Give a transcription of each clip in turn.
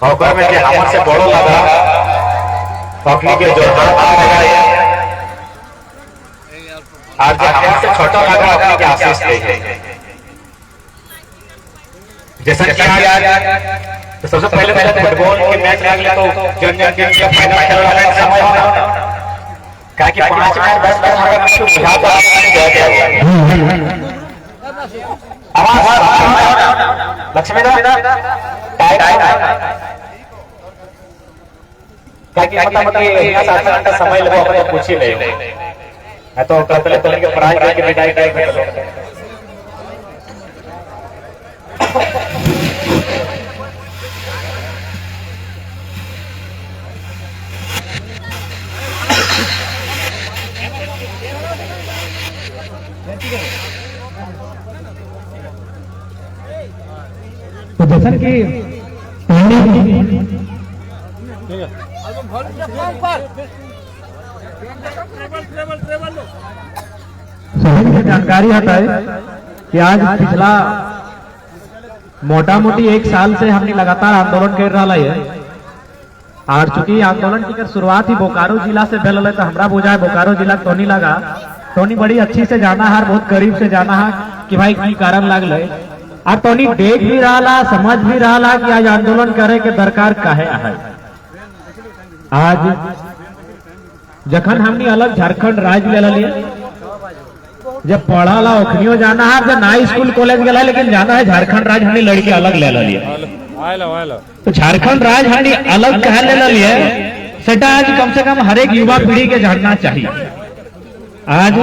ओकर में जे हमर से बड़ो लगा पकड़ी के जो हाथ लगाए आज जे हमर से छोटा लगा अपने के आशीष दे है। जैसा कि आज तो सबसे पहले फुटबॉल के मैच लगले तो जन जन के फाइनल खेल रहा है समय होना काहे कि 5 मिनट 10 मिनट अगर कुछ बुझा तो नहीं गया आवाज लक्ष्मी दा टाइम काहे कि मतलब इतना 7 घंटा समय लगो अपने पूछी ले है तो कतले तले के प्राइज के विदाई टाइम में चलो तो जैसा कि जानकारी है कि आज पिछला मोटा मोटी 1 साल से हमने लगातार आंदोलन कर रहा है और चूंकि आंदोलन की शुरुआत ही बोकारो जिला से भेल है तो हमरा बुझा बोकारो जिला टोनी लगा टोनी बड़ी अच्छी से जाना है बहुत करीब से जाना है कि भाई की कारण लगल और टोनी देख भी रहा समझ भी रहा कि आज आंदोलन करे के दरकार काहे है। आज जखन हमने अलग झारखंड राज्य ले लिए जब पढ़ा ला ओखनियो जाना है जब ना स्कूल कॉलेज गया लेकिन जाना है झारखंड राज्य हमने लड़के अलग ले लिए तो झारखंड राज्य हमने अलग कह ले लिए सेटा आज कम से कम हर एक युवा पीढ़ी के जानना चाहिए। आज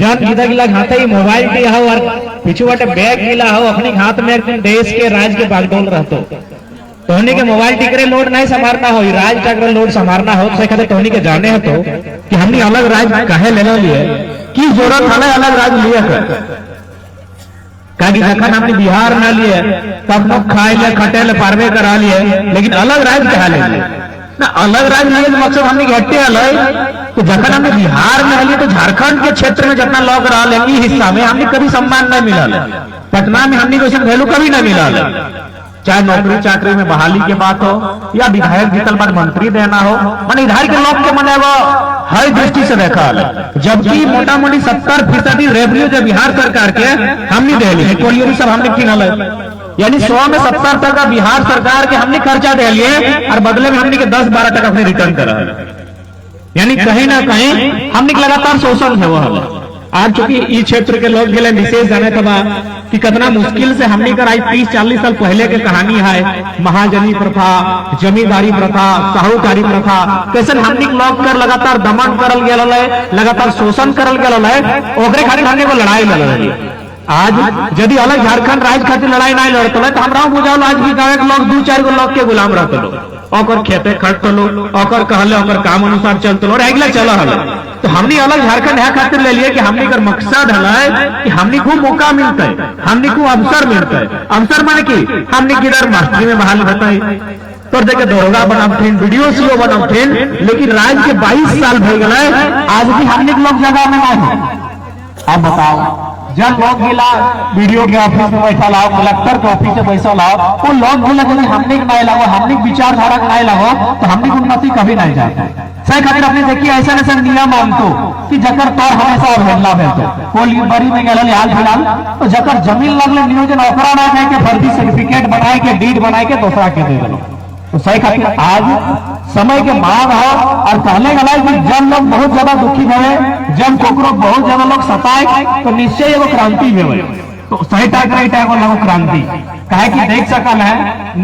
जान गीता गिला खाते ही मोबाइल के हो और पीछे वाटे बैग गिला हो अपने हाथ में एक दिन देश के राज के बागडोल रहते टोनी के मोबाइल टिकरे लोड नहीं संभालना हो राज टकरे लोड संभालना हो तो कहते टोनी के जाने है तो कि हमने अलग राज कहे लेना लिए की जरूरत हमें अलग राज लिए जखन हमने बिहार ना लिए तब लोग खाए ले खटे ले पारवे करा लिए लेकिन अलग राज कहा ले ना अलग राज लिए मकसद हमने घटे अलग तो जखन हमने बिहार में लिए तो झारखंड के क्षेत्र में जितना लोग रहा हिस्सा में हमने कभी सम्मान नहीं मिला पटना में हमने वैसे वैल्यू कभी नहीं मिला चाहे नौकरी चाकरी में बहाली की बात हो या विधायक जीतल बाद मंत्री देना हो मन इधर के लोग के मने वो हर दृष्टि से देखा जबकि मोटा मोटी 70% रेवेन्यू जो बिहार सरकार के हमने दे ली सब हमने किनल यानी 100 में 70 टका बिहार सरकार के हमने खर्चा दे लिए और बदले में हमने के 10-12 टका अपने रिटर्न करा यानी कहीं ना कहीं हमने लगातार शोषण है वो आज चूंकि इस क्षेत्र के लोग के विशेष जाने तबा कि कितना मुश्किल से हमने कर आई 30-40 साल पहले के कहानी है महाजनी प्रथा जमींदारी प्रथा साहूकारी प्रथा कैसे हमने लोग कर लगातार दमन करल गया लगातार शोषण करल गया ओकरे खातिर हमने को लड़ाई लड़ आज यदि अलग झारखंड राज्य खातिर लड़ाई नहीं लड़ते तो हमरा बुझाओ आज भी गाँव के लोग 2-4 गो लोग के गुलाम रहते लोग खेते खटते कहले काम अनुसार चलते रेगुलर चल तो हमने अलग झारखंड है खातिर ले लिए कि हमने कर मकसद है कि हमने को मौका मिलता है हमने को अवसर मिलता है अवसर माने कि हमने किधर मास्टरी में बहाल होता है तो देखे दरोगा बनावथिन वीडियो सीओ बनावथिन लेकिन राज्य के 22 साल भर गए आज भी हमने लोग जगह में नहीं अब बताओ जब लोग गिला वीडियो के ऑफिस में बैठा लाओ कलेक्टर के ऑफिस में बैठा लाओ वो लोग गिला यदि हमने नहीं लगो हमने विचारधारा नहीं लगो तो हमने उन्नति कभी नहीं जाता सही खातिर अपने देखिए ऐसा ऐसा नियम मानतो कि जकर तौर हमेशा अवहेलना भेलतो कोई बरी में गल हाल फिलहाल तो जकर जमीन लगले नियोजन ओकरा ना जाए के फर्जी सर्टिफिकेट बनाए के डीड बनाए के दूसरा के दे देलो तो सही खातिर आज समय के मांग हो और कहने गला कि जब लोग बहुत ज्यादा दुखी हुए जब कोकरो बहुत ज्यादा लोग सताए तो निश्चय एगो क्रांति हुए तो सही टाइम लगो क्रांति कहे कि देख सकल है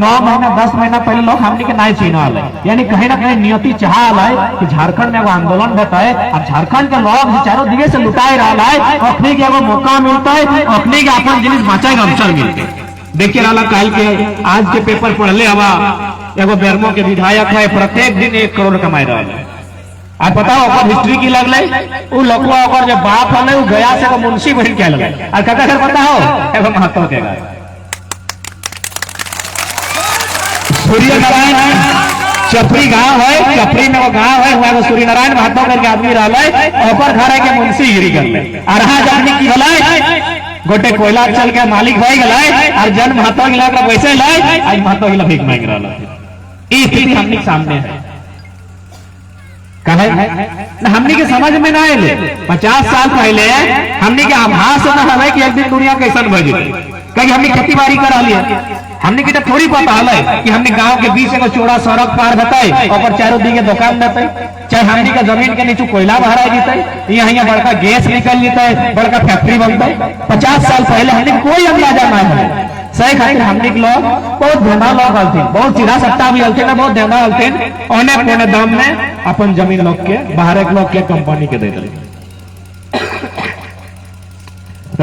9 महीना 10 महीना पहले लोग हमने के नहीं चीना यानी कहीं ना कहीं नियति चाह कि झारखंड में एगो आंदोलन होता है और झारखंड के लोग चारों दिगे से लुटाए रहा है अपने के एगो मौका मिलता है अपने के अपन जिनिस बचाए अवसर मिलते देखिए रहा कल के आज के पेपर पढ़ले हवा एगो बेरमो के विधायक है प्रत्येक दिन 1 करोड़ कमाए रहा है आप बताओ ओकर हिस्ट्री की लगले उ लकुआ ओकर जब बाप हले उ गया से मुंशी बन के लगे और काका घर पता हो एगो महतो के सूर्य नारायण चपरी गांव है चपरी में वो गांव है वहां सूर्य नारायण महतो करके आदमी रहले ओकर घर के मुंशी गिरी करले और हां जाने की भलाई गोटे कोयला चल के मालिक भाई गलाय और जन महतो गिला पैसे लाय आज महतो गिला भीख मांग रहा ये स्थिति हमने के सामने है। कहे ना हमने के समझ में ना आए 50 साल पहले हमने के आभास न हमें कि एक दिन दुनिया कैसा बजी, कहीं हमने खेती बाड़ी करा लिया, हमने के थोड़ी पता है कि हमने गांव के बीच में चौड़ा सड़क पार बताए और चारों दिखे दुकान देते, चाहे हमने का जमीन के नीचे कोयला बहरा जीते, यहाँ बड़का गैस निकल जीता है, बड़का फैक्ट्री बनता है। 50 साल पहले हमने कोई अंदाजा ना है। सही खातिर हमने लोग बहुत धंधा लोग हलते, बहुत सीधा सट्टा भी हलते ना, बहुत धंधा हलते, औने पौने दाम में अपन जमीन लोग के बाहर एक लोग के कंपनी के दे दिले।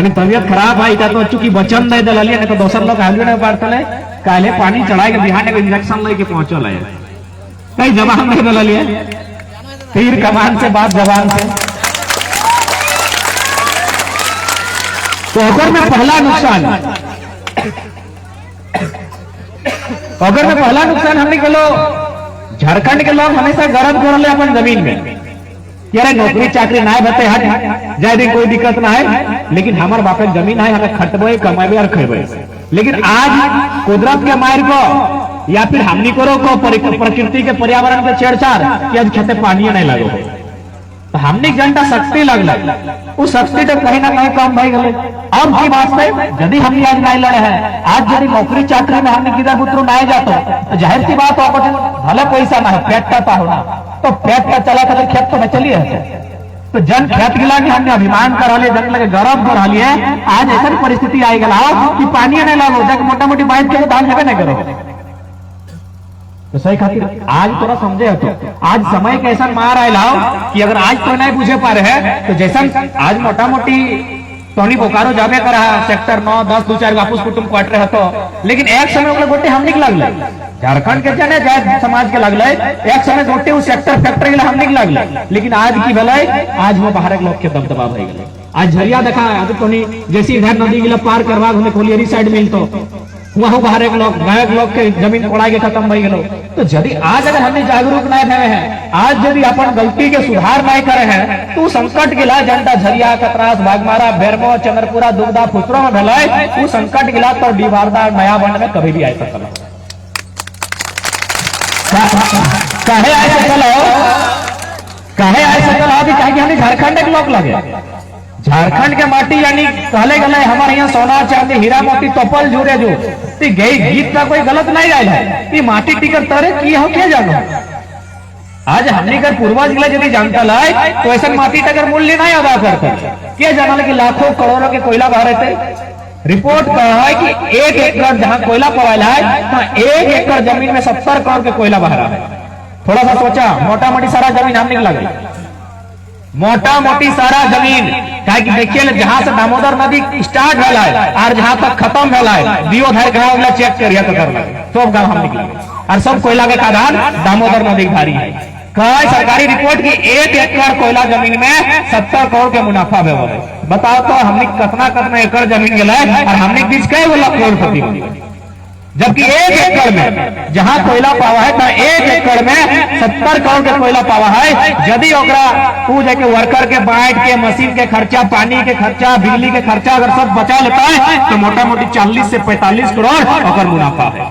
तबियत खराब आई तो चूंकि वचन दे दिलिए, नहीं तो दोसर लोग आलू नहीं पारतले, काले पानी चढ़ाए के बिहार के इंजेक्शन लेके पहुंचल है, कहीं जवान नहीं दिलिए, तीर कमान से बात जवान से। तो अगर में पहला नुकसान हमने के लोग झारखंड के लोग हमेशा गर्व कर ले अपन जमीन में, यार नौकरी चाकरी ना बते हट जाए दिन कोई दिक्कत ना है, लेकिन हमारे बाप जमीन है, हमें खटबे कमेबे और खेबे। लेकिन आज कुदरत के मार को या फिर हमनी को प्रकृति के पर्यावरण के छेड़छाड़ कि आज खेते पानी नहीं लगो, तो हमने घंटा शक्ति लगल, उस शक्ति तो कहीं ना कहीं कम भाई गए। अब की बात है यदि हमने आज नहीं लड़े हैं, आज यदि नौकरी चाकरी में हमने किधर पुत्र नहीं जाते तो जाहिर सी बात हो भले पैसा ना है, पेट का होना तो पेट का चला कर खेत तो में चलिए, तो जन खेत गिला के हमने अभिमान करा लिया, जन लगे गौरव करा लिया। आज ऐसा परिस्थिति आई गया कि पानी नहीं लागो, जाके मोटा मोटी बाइक के धान लेवे नहीं करो। तो सही खातिर आज थोड़ा समझे तो आज समय कैसा मार आए लाओ कि अगर आज तो नहीं बुझे पा रहे हैं, तो जैसा आज मोटा मोटी टोनी बोकारो जावे करा सेक्टर 9, 10, 2-4 वापस कुटुंब क्वार्टर है, तो लेकिन एक समय वाले गोटे हमने के लगल, झारखंड के जने जाए समाज के लगल, एक समय गोटे उस सेक्टर फैक्ट्री के हमने के लगल, लेकिन आज की भलाई आज वो बाहर के लोग के दबदबा भई गए। आज झरिया देखा आज टोनी जैसे इधर नदी गिला पार करवा हमें कोलियरी साइड मिल, तो वहां बाहर एक लोग गायक लोग के जमीन कोड़ा के खत्म हो गए। तो यदि आज अगर हमने जागरूक नहीं रहे हैं, आज यदि अपन गलती के सुधार नहीं करे हैं, तो संकट गिला जनता झरिया कतरास बागमारा बेरमो चंद्रपुरा दुगदा फुसरो में भलाई वो संकट गिला तो डिबारदा नया बंड में कभी भी आ सकता कहे आ सकल कि हमें झारखंड के लोग लगे, झारखंड के माटी यानी कहले गले हमारे यहाँ सोना चांदी हीरा मोती तोपल जुड़े जो गीत का कोई गलत नहीं रहा है, ये माटी टिकर तरे की हो क्या जानो। आज हमने कर पूर्वज गिला यदि जानता लाए तो ऐसा माटी टकर मूल्य नहीं अदा करते, क्या जाना कि लाखों करोड़ों के कोयला बह रहे थे। रिपोर्ट कहा है कि 1 एकड़ जहां कोयला पवाला है, तो 1 एकड़ जमीन में 70 करोड़ के कोयला बह रहा है। थोड़ा सा सोचा, मोटा मोटी सारा जमीन हमने लगा, मोटा मोटी सारा जमीन, क्या कि देखिए जहां से दामोदर नदी स्टार्ट होला है और जहां तक खत्म होला है, दियोधर गांव वाला चेक करिए तो करना सब गांव हम निकले और सब कोयला के खदान दामोदर नदी भारी है। कहा सरकारी रिपोर्ट की 1 एकड़ कोयला जमीन में 70 करोड़ के मुनाफा है। बताओ तो हमने कितना एकड़ जमीन गया और हमने बीच कई बोला करोड़पति बनी, जबकि 1 एकड़ में जहां कोयला पावा है तो 1 एकड़ में 70 करोड़ के कोयला पावा है। यदि तू जाके वर्कर के बांट के मशीन के खर्चा, पानी के खर्चा, बिजली के खर्चा अगर सब बचा लेता है तो मोटा मोटी 40 से 45 करोड़ अगर मुनाफा है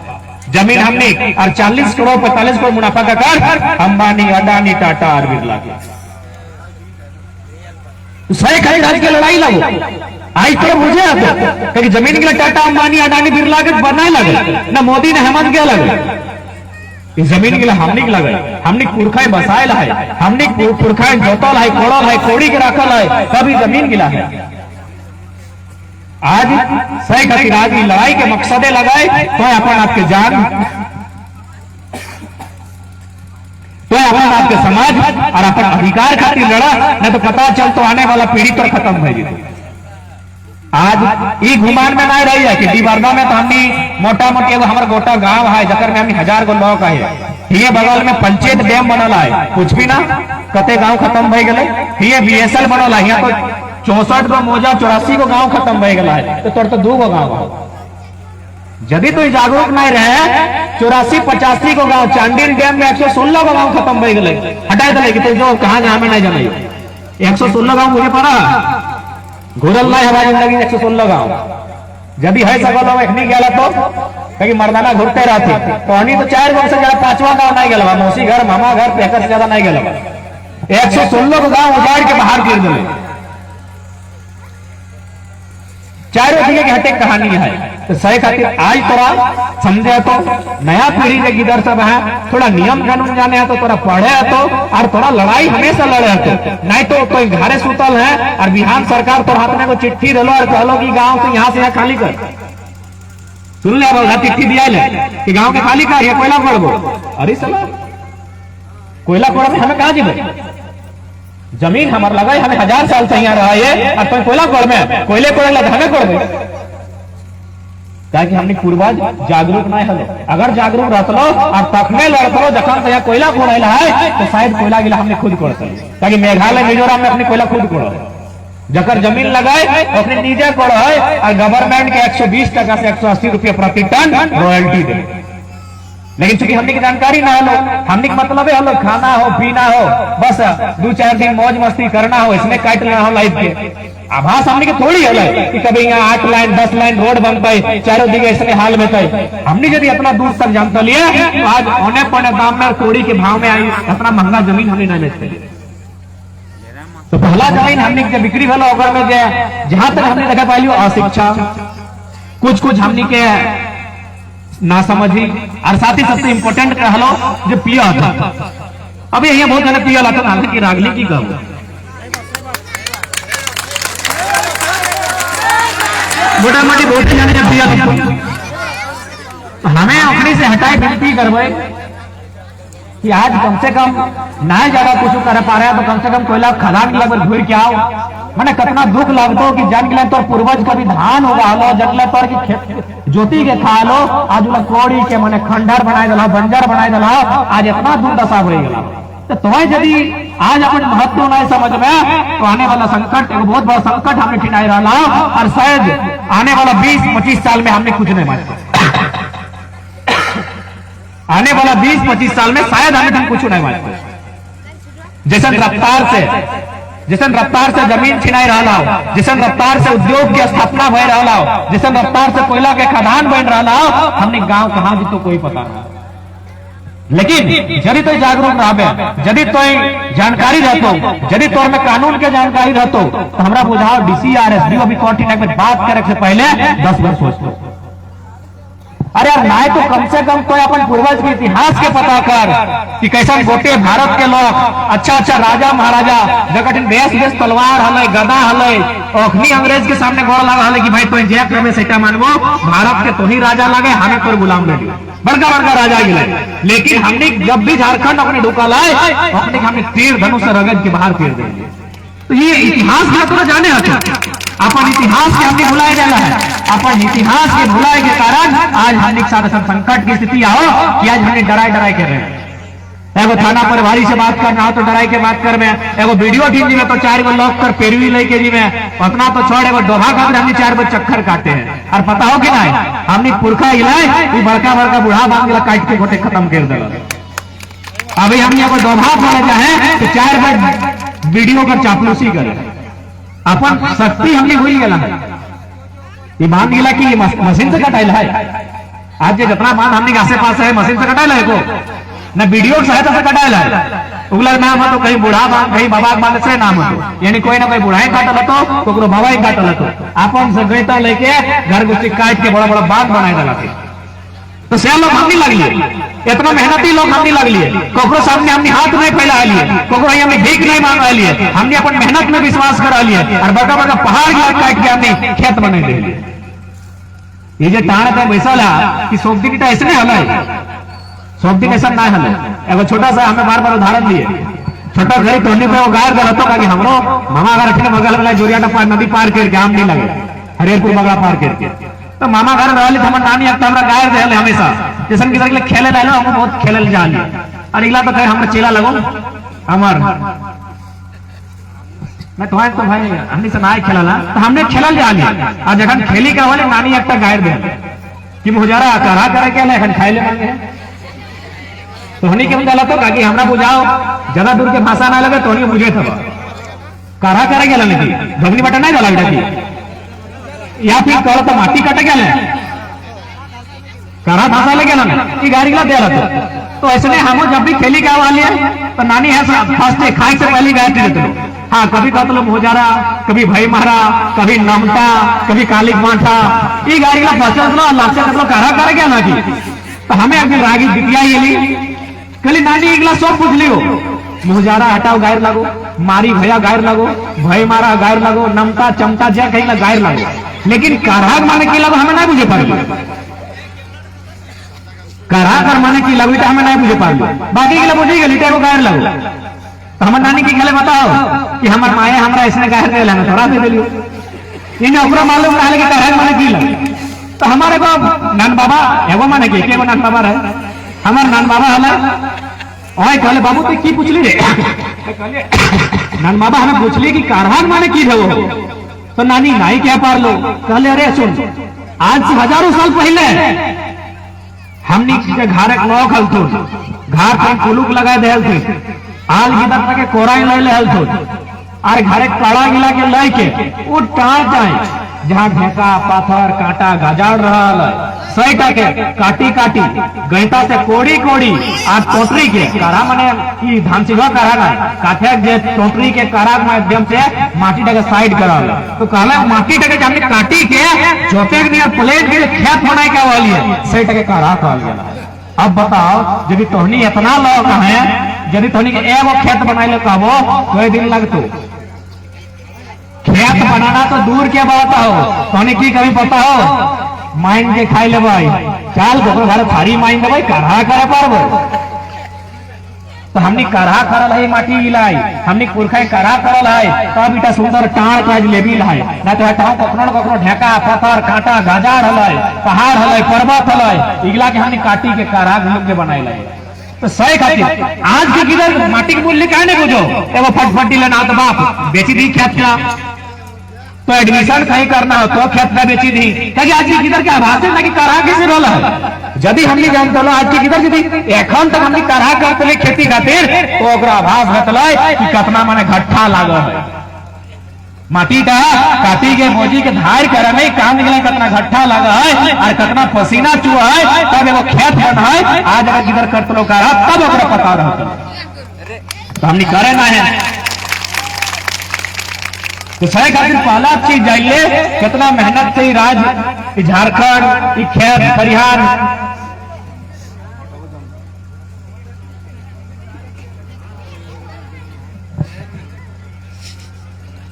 जमीन हमने, और 40 करोड़ 45 करोड़ मुनाफा का कर अंबानी अडानी टाटा और बिरला के सही खरीद आज की लड़ाई लगो। आज तो मुझे आता क्योंकि जमीन के लिए टाटा अंबानी अडानी बिरला के बनाए लगे ना, मोदी ने हेमंत क्या लगे, इस जमीन के लिए हमने के लगे, हमने पुरखाएं बसायल है, हमने पुरखाएं जोतल है, कोड़ल है, कोड़ी के रखल है, कभी जमीन गिला है। आज सही खातिर आज की लड़ाई के मकसदे लगाए तो अपन आपके जान, तो अपन आपके समाज और अपन अधिकार खातिर लड़ा, नहीं तो पता चल तो आने वाला पीढ़ी तो खत्म हो जाए। आज ये घुमान में नहीं रही है कि डिबारदा में तो हमने मोटा मोटी हमारा गोटा गांव है जकर में हमने 1000 गो लोग है, ये बगल में पंचायत डैम बनल है, कुछ भी ना कते गांव खत्म हो गए, ये बीएसएल बनल है, यहाँ तो 64 गो मौजा 84 गो गांव खत्म हो गया है, तो तोर तो 2 गो गांव है। यदि तो जागरूक नहीं रहे 84-85 गो गांव, चांडिल डैम में 116 गो गांव खत्म हो गए, हटाए दिले कि तो जो कहा जहां में नहीं जाना 116 गांव मुझे पड़ा घोरल नहीं हमारी जिंदगी 116 गांव यदि है सकल एखनी गया तो कहीं मर्दाना घूरते रहते तो हनी तो 4 गांव से ज्यादा 5वां गांव नहीं गया, मौसी घर मामा घर पेकर से ज्यादा नहीं गया। 116 गांव उजाड़ के बाहर गिर गए। चारों जगह की हटे कहानी है। तो सही खातिर आज तोरा समझे तो नया पीढ़ी के गिदर सब है, थोड़ा नियम कानून जाने है तो तोरा पढ़े है तो, और थोड़ा लड़ाई हमेशा लड़े है तो नहीं तो कोई घरे सुतल है और बिहार सरकार तो हाथ में को चिट्ठी दिलो और कहलो कि गांव से यहाँ से यहाँ खाली कर। सुन ले अब चिट्ठी दिया ले कि गांव के खाली कर, कोयला कोड़बो। अरे सला कोयला कोड़ में हमें कहा जीवे, जमीन हमार लगा हमें 1000 साल से यहाँ रहा है और तुम कोयला कोड़ में कोयले कोड़ लगे हमें कोड़ में। ताकि हमने पूर्वज जागरूक नहीं हलो, अगर जागरूक रहलो और तखने लड़तो जखन से यहाँ कोयला कोड़ेला है तो शायद कोयला गिला हमने खुद कोड़ सके। ताकि मेघालय मिजोरम में अपने कोयला खुद कोड़ो, जकर जमीन लगाए अपने नीचे कोड़ो है और गवर्नमेंट के 120 टका से 180 रुपये प्रति टन रॉयल्टी दे। लेकिन चूंकि हमने की जानकारी ना हो, हमने मतलब है खाना हो पीना हो, बस 2-4 दिन मौज मस्ती करना हो, इसमें काट लेना हो लाइफ के। आभास हमने के थोड़ी है कि कभी यहाँ 8 लाइन 10 लाइन रोड बनते चारों दिखे इसमें हाल में तय। हमने यदि अपना दूर तक जानता लिया तो आज औने पौने दाम में कोड़ी के भाव में आई अपना महंगा जमीन हमने नहीं बेचते। तो पहला जमीन हमने के बिक्री भला ओकर में जहां तक हमने देखा पाई अशिक्षा, कुछ हमने के ना समझी, और साथ ही सबसे इम्पोर्टेंट कहलो जो पिया था। अभी यहाँ बहुत जने पिया लाता था कि रागली की कहूँ मोटा मोटी बहुत जाने जब पिया तो हमें अपनी से हटाए विनती करवाए कि आज कम से कम ना ज्यादा कुछ कर पा रहे हैं तो कम से कम कोयला खदान के लगभग घूर के आओ। मैंने कितना दुख लगता कि जन गिला तोर पूर्वज कभी धान होगा लो, जंगल तोर की खेत ज्योति के खा लो, आज कोड़ी के मैंने खंडर बनाए दिला, बंजर बनाए दिला, आज इतना दुर्दशा हो गया। तो तुम्हें यदि आज अपन महत्व नहीं समझ में तो आने वाला संकट एक बहुत बड़ा संकट हमने ठिनाई रहा और शायद आने वाला 20-25 साल में हमने कुछ नहीं माना। आने वाला 20-25 साल में शायद हमें कुछ नहीं माना। जिसन रफ्तार से जमीन छिनाई रहा हो, जिसन रफ्तार से उद्योग की स्थापना भय रहा हो, जिसन रफ्तार से कोयला के खदान बन रहा हो, हमने गांव कहां भी तो कोई पता नहीं। लेकिन यदि तो जागरूक रहे, यदि तो जानकारी रहतो, यदि तौर में कानून के जानकारी रहतो तो हमरा बुझाओ DCRS अभी कॉन्टिनेंट में बात करे से पहले 10 बार सोचतो। अरे यार ना तो कम से कम तो अपन पूर्वज के इतिहास के पता कर कि कैसा गोटे भारत के लोग अच्छा राजा महाराजा जगह बेस तलवार हले, गदा हले, अखनी अंग्रेज के सामने गोड़ लगा हले कि भाई तो जय में सेटा मानबो, भारत के तो ही राजा लगे, हमें तो गुलाम लगे, बड़का बड़का राजा गिले। लेकिन हमने जब भी झारखंड अपने ढुका लाए अपने हमने तीर धनुष से रगड़ के बाहर फेर देंगे। तो ये इतिहास का तो जाने अपन इतिहास के हमने भुलाए जाना है। अपन इतिहास के भुलाए के कारण आज हमने साथ संकट की स्थिति आओ कि आज हमने डराए कर रहे हैं। एगो थाना प्रभारी से बात करना हो तो डराई के बात कर में, एगो वीडियो टीम जी में तो 4 गो लॉक कर पेरवी लेके जी में उतना तो छोड़ एगो डोभा का हमने 4 गो चक्कर काटे हैं। और पता हो कि नहीं हमने पुरखा इलाय बड़का बड़का बूढ़ा बांध काट के गोटे खत्म कर दिला। अभी हमने एगो डोभा पड़े जाए तो 4 बार वीडियो का चापलूसी करे, अपन शक्ति हमने भूल गया है। ये मान गिला कि मशीन से कटाइल है। आज जितना मान हमने आसे पास है मशीन से कटाइल है को न वीडियो की सहायता से कटाइल है। उगला नाम है तो कहीं बूढ़ा बांध कहीं बाबा बांध से नाम है, यानी कोई ना कोई बूढ़ा काटल तो बाबा ही काटल तो अपन से गईता लेके घर गुस्सी काट के बड़ा बड़ा बांध बनाए दिला। तो से लोग हमने लग लिए, इतना मेहनती लोग हमने लग लिए, कोकरो सामने हमने हाथ नहीं फैला लिए, कोकरो हमने भीख नहीं मांग लिए, हमने अपन मेहनत में विश्वास करा लिए और बड़का बड़का पहाड़ काट के हमने खेत बना दे लिए। ये जो टाण था वैसा कि सोप दिन ऐसे नहीं हल, सोप दिन ऐसा ना हल। एगो छोटा सा हमें बार बार उदाहरण दिए, छोटा घड़ी तोड़ने पे वो गायर गलत हो कि हमरो मामा अगर रखने बगल में जोरियाटा पार नदी पार करके आम नहीं लगे हरियरपुर बगड़ा पार करके तो मामा घर रहली हमर नानी अब हमरा गायर दे हमेशा जैसन की तरह खेले लालो हम बहुत खेलल जाली और इगला तो कहे हमरा चेला लगो हमर मैं तुम्हारे तो भाई हमनी से नाय खेलला तो हमने खेलल जाली और जखन खेली का वाले नानी एकटा गायर दे कि मुहजारा करा करे के एखन खाइले मांगे तो हनी के जाला तो काकी हमरा बुझाओ ज्यादा दूर के भाषा ना लगे तो हनी बुझे थबा करा करे गेला नहीं भगनी बटा नहीं जाला बेटा की या फिर कल तो माटी कट गया करा धासा ले गया ना कि गाड़ी ला दे रहा तो ऐसे हम जब भी खेली गाँव वाली है तो नानी है फर्स्ट खाए से पहले गए थे। हाँ, कभी कतल मोजारा, कभी भाई मारा, कभी नमटा, कभी कालिक माठा, ये गाड़ी ला फसल लाचा कतलो करा कर गया ना कि तो हमें अभी रागी दितिया ये ली कली नानी एक गिलास सब पूछ लियो मोजारा हटाओ गायर लगो, मारी भैया गायर लगो, भाई मारा गायर लगो, नमता चमटा जय कहीं गायर लगो, लेकिन कराग माने की लगो हमें नहीं बुझे पाएगी। करा कर माने की लगो हमें नहीं बुझे पाएगी, बाकी के बुझी गई को गायर लगो। तो हमारे नानी की खेले बताओ कि हमारे माए हमारा इसने गायर दे लेना थोड़ा दे दिलियो इन्हें ओकरा मालूम रहा कि कराग माने की लगे। तो हमारे को नान बाबा एगो माने की एगो नान बाबा रहे हमारे नान बाबा हला ओए कहले बाबू तू की पूछली रे नान बाबा हमें पूछली कि कारहान माने की है वो। तो नानी नहीं क्या पार लो कहले अरे सुन आज से हजारों साल पहले हमनी के घर एक लोग हल थो घर पर कुलुक लगा दे हल थे आल गिदर तक कोराई ले ले हल थो और घरे काड़ा गिला के लई के वो टाट जाए जहां ढेका पाथर कांटा गजाड़ रहा सैटा के काटी काटी गैता से कोड़ी कोड़ी आज टोटरी के करा मने की धानसिवा करा ना काठे जे टोटरी के करा माध्यम से माटी डगे साइड करा तो कहला माटी डगे हमने काटी के जोते के नियर प्लेट के खेत बनाए के वाली है सैटा के करा कहल गया। अब बताओ यदि तोहनी इतना लोग है यदि तोहनी के एगो खेत बनाए ले कहबो कोई दिन लगतो खेत बनाना तो दूर के बात हो तोने की कभी पता हो माइन के खाई ले भाई चाल को घर थारी माइन दे भाई करहा करे पारबो। तो हमने करहा करल है माटी गिलाई हमने पुरखा करहा करल है तब इटा सुंदर टाण के जलेबी लाई ना तो हटाओ कखनो कखनो ढेका पत्थर कांटा गजाड़ हलै पहाड़ हलै पर्वत हलै इगला के हमने काटी के करहा घुम के बनाई लाई। तो सही खातिर आज के किधर माटी के मूल्य काहे नहीं बुझो एगो फटफटी लेना तो बाप बेची दी खेत का तो एडमिशन कहीं करना हो तो खेत में बेची दी क्योंकि आज की किधर के आभास है ना कि करहा कैसे रोला है यदि हमने जानते लो आज की किधर यदि एखन तक हमने करहा करते खेती खातिर तो ओकरा आभास हतलै कि कितना माने घट्टा लागो है माटी का काटी के मोजी के धार करे नहीं काम निकले कितना घट्टा लगा है और कितना पसीना चुआ है तब एगो खेत बना है आज अगर किधर करते लो करहा तब ओकरा पता रहता तो हमने करे ना है। तो सही खातिर पहला चीज जाइए कितना मेहनत से राज झारखंड खेत खरिहान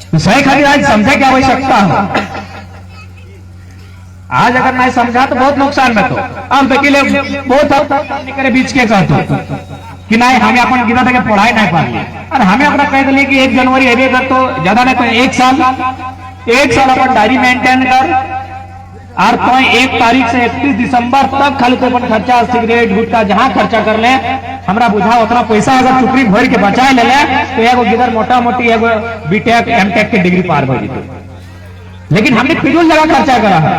तो सही खातिर आज समझे की आवश्यकता है। आज अगर नहीं समझा तो बहुत नुकसान में तो हम तो किले बहुत करे बीच के कहते कि नहीं हमें अपन गिरा तक पढ़ाई नहीं पा रही और हमें अपना कह दिले कि 1 जनवरी अभी कर तो ज्यादा नहीं तो 1 साल अपन डायरी मेंटेन कर और तो 1 तारीख से 31 दिसंबर तक खाली तो अपन खर्चा सिगरेट गुटखा जहां खर्चा कर ले हमरा बुझा उतना पैसा अगर चुकरी भर के बचाए ले तो एगो गिदर मोटा मोटी एगो बीटेक एमटेक के डिग्री पार हो जीते। लेकिन हमने फिजूल जगह खर्चा करा है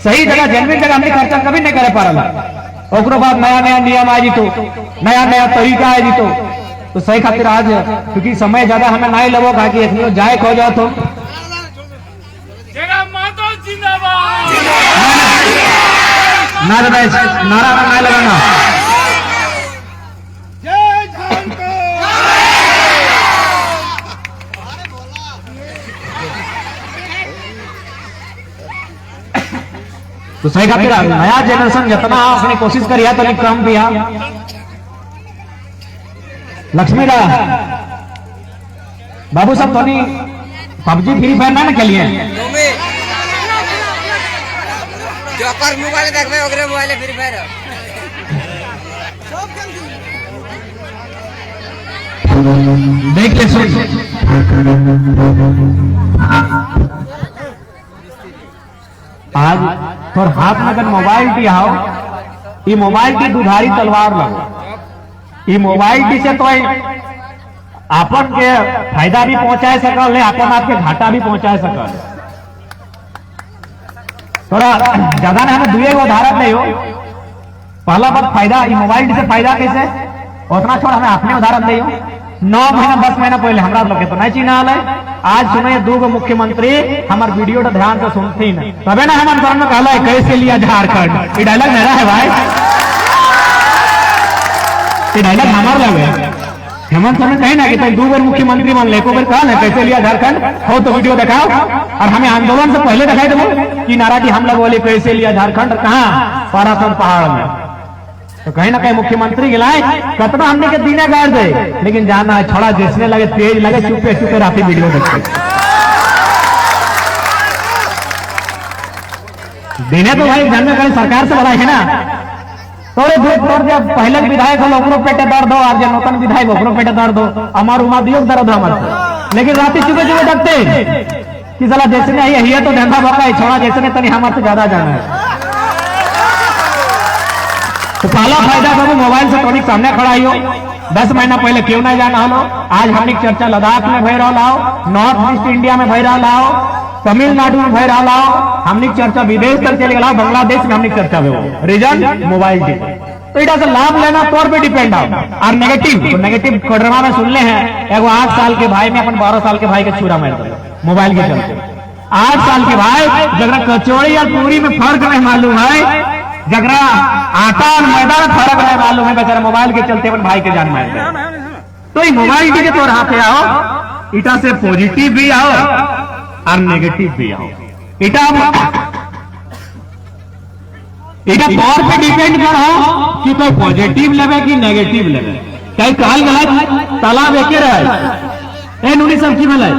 सही जगह जेन्युइन जगह हमने खर्चा कभी नहीं करे पारा ओकरो बाद नया नया नियम आ जीतो नया नया तरीका आ जीतो। तो सही खातिर आज क्योंकि समय ज्यादा हमें नहीं लगो कहा कि इतनी जाए खो जाओ तो नारा नहीं लगाना तो सही खातिर नया जनरेशन जितना अपनी कोशिश करिए तो कम दिया लक्ष्मी रा बाबू साहब तो पबजी फ्री फायर ना खेलिए मोबाइल देखबे ओकरे मोबाइल फ्री फायर देख के सुन आज और हाथ में अगर मोबाइल टी आओ ये मोबाइल की दुधारी तलवार लगो ये मोबाइल टी से तो अपन के फायदा भी पहुंचा सकल है अपन आपके घाटा भी पहुंचा सकल। थोड़ा ज्यादा ना हमें दुए उदाहरण नहीं हो पहला बात फायदा ये मोबाइल टी से फायदा कैसे उतना छोड़ हमें अपने उदाहरण नहीं हो 9 महीना 10 महीना पहले हमरा लोग के तो नहीं चिन्हा है। आज सुने 2 मुख्यमंत्री हमार वीडियो तो ध्यान से सुनती न, तबे ना हमारे बारे में कहला है कैसे लिया झारखंड। ये डायलॉग मेरा है भाई, ये डायलॉग हमारा लगे। हेमंत सोरेन कहे ना कि 2 बार मुख्यमंत्री मान ले, को बार कहा ना कैसे लिया झारखंड, हो तो वीडियो दिखाओ। और हमें आंदोलन से पहले दिखाई दो कि नारा जी हम लोग बोले कैसे लिया झारखंड, कहाँ पारासर पहाड़ में। तो कहीं ना कहीं मुख्यमंत्री गिलाए कतना हमने के दीने गाड़ दे, लेकिन जाना है थोड़ा जिसने लगे तेज लगे चुपे चुपे राती वीडियो देखते दीने तो भाई जानने कहीं सरकार से बड़ा है ना। तोरे दूध तोर जब पहले विधायक हो ओकरो पेटे दर्द हो, और जब नौतन विधायक ओकरो पेटे दर्द हो, हमार उमा दियो दर्द हो हमारे। लेकिन राती चुपे चुपे देखते कि साला जैसे नहीं है तो धंधा भरता है, छोड़ा जैसे ने तनी हमारे से ज्यादा जाना है। तो पहला फायदा बाबू मोबाइल से टॉनिक सामने खड़ा ही हो। 10 महीना पहले क्यों ना जाना हो, आज हमने चर्चा लद्दाख में भय रहा हो, नॉर्थ ईस्ट इंडिया में भय रहा हो, तमिलनाडु में भय रहा हो, हमने चर्चा विदेश तक चले गया, बांग्लादेश में हमने चर्चा हो। रीजन मोबाइल टी। तो इधर से लाभ लेना तौर पे डिपेंड आओ। और नेगेटिव, तो नेगेटिव कोडरमा में सुन ले हैं, एगो 8 साल के भाई में अपन 12 साल के भाई के छुरा मार दिया मोबाइल के चलते। 8 साल के भाई जगरा कचौड़ी और पूरी में फर्क नहीं मालूम है, जगरा आटा और मैदा में फर्क नहीं मालूम है, बेचारा मोबाइल के चलते अपन भाई के जान मार दिया। तो ये मोबाइल के तौर हाथे आओ, इटा से पॉजिटिव भी आओ और नेगेटिव भी आओ। इटा तौर पे डिपेंड करो कि कोई पॉजिटिव लेवे कि नेगेटिव लेवे। कई कहल गलत तालाब एके रहे, नूनी सब की मिले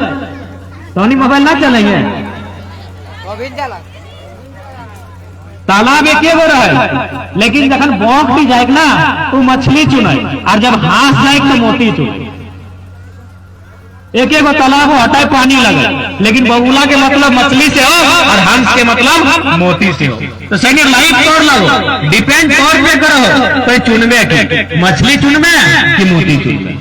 तो मोबाइल ना चलेंगे, तालाब एके गो रहे, लेकिन जखन बौक भी जाए ना तो मछली चुने, और जब हाथ जाए तो मोती चुने। एक गो तालाब हो हटाए पानी लगे, लेकिन बबूला के मतलब मछली से हो और हंस के मतलब मोती से हो। तो सही लाइफ तोड़ लगो, डिपेंड तौर पे करो तो चुनबे की मछली चुनबे कि मोती चुनबे।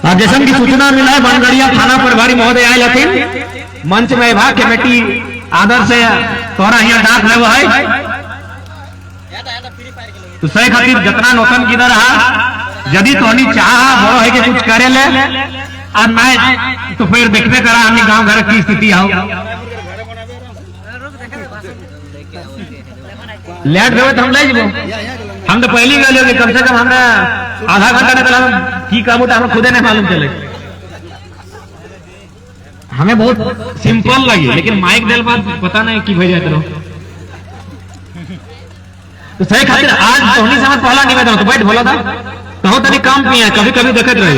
अब जैसे की सूचना मिला है, बनगढ़िया थाना प्रभारी महोदय आये हथिन मंच में विभाग कमेटी आदर से तोरा यहाँ डाक है वो है। तो सही खातिर जितना नौतन किधर रहा, यदि तोहनी चाह बड़ो है कि कुछ करे ले और मैं तो फिर देखते करा हमने गांव घर की स्थिति आओ लेट गए तो हम ले जाबो। हम तो पहली गए कि कम से कम हमरा आधा घंटा नहीं तो की कहूँ तो हमें खुदे नहीं मालूम चले। हमें बहुत सिंपल लगी, लेकिन माइक देल बाद पता नहीं की भेजा तो। तो सही खातिर आज तोहनी समझ पहला निवेदन तो बैठ बोला था तो तनी काम पिए कभी कभी देखते रहे।